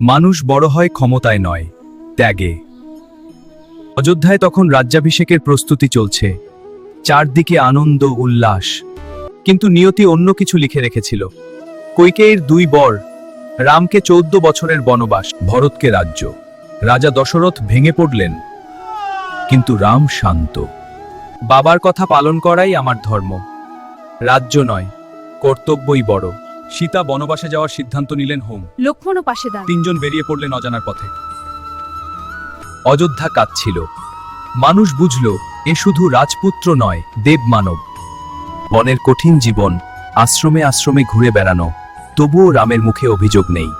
মানুষ বড় হয় ক্ষমতায় নয়, ত্যাগে। অযোধ্যায় তখন রাজ্যাভিষেকের প্রস্তুতি চলছে, চারদিকে আনন্দ উল্লাস। কিন্তু নিয়তি অন্য কিছু লিখে রেখেছিল। কৈকেয়ীর 2 বর, রামকে 14 বছরের বনবাস, ভরতকে রাজ্য। রাজা দশরথ ভেঙে পড়লেন, কিন্তু রাম শান্ত। বাবার কথা পালন করাই আমার ধর্ম, রাজ্য নয়, কর্তব্যই বড়। সীতা বনবাসে যাওয়ার সিদ্ধান্ত নিলেন হোম। লক্ষ্মণও পাশে দাঁড়। 3 জন বেরিয়ে পড়লেন অজানার পথে। অযোধ্যা কাঁদছিল। মানুষ বুঝল এ শুধু রাজপুত্র নয়, দেবমানব। বনের কঠিন জীবন, আশ্রমে আশ্রমে ঘুরে বেড়ানো, তবুও রামের মুখে অভিযোগ নেই।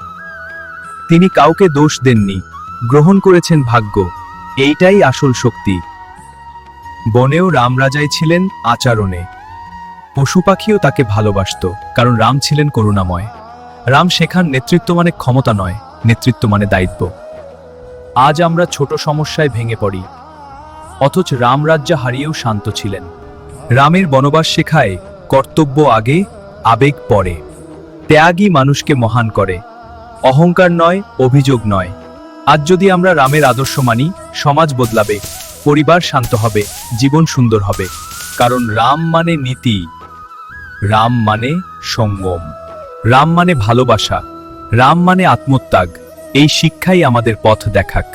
তিনি কাউকে দোষ দেননি, গ্রহণ করেছেন ভাগ্য। এইটাই আসল শক্তি। বনেও রামরাজাই ছিলেন আচরণে। পশু পাখিও তাকে ভালোবাসত, কারণ রাম ছিলেন করুণাময়। রাম শেখান নেতৃত্ব মানে ক্ষমতা নয়, নেতৃত্ব মানে দায়িত্ব। আজ আমরা ছোট সমস্যায় ভেঙে পড়ি, অথচ রামরাজ্য হারিয়েও শান্ত ছিলেন। রামের বনবাস শেখায় কর্তব্য আগে, আবেগ পরে। ত্যাগই মানুষকে মহান করে, অহংকার নয়, অভিযোগ নয়। আজ যদি আমরা রামের আদর্শ মানি, সমাজ বদলাবে, পরিবার শান্ত হবে, জীবন সুন্দর হবে। কারণ রাম মানে নীতি, রাম মানে সংযম, রাম মানে ভালোবাসা, রাম মানে আত্মত্যাগ। এই শিক্ষাই আমাদের পথ দেখাক।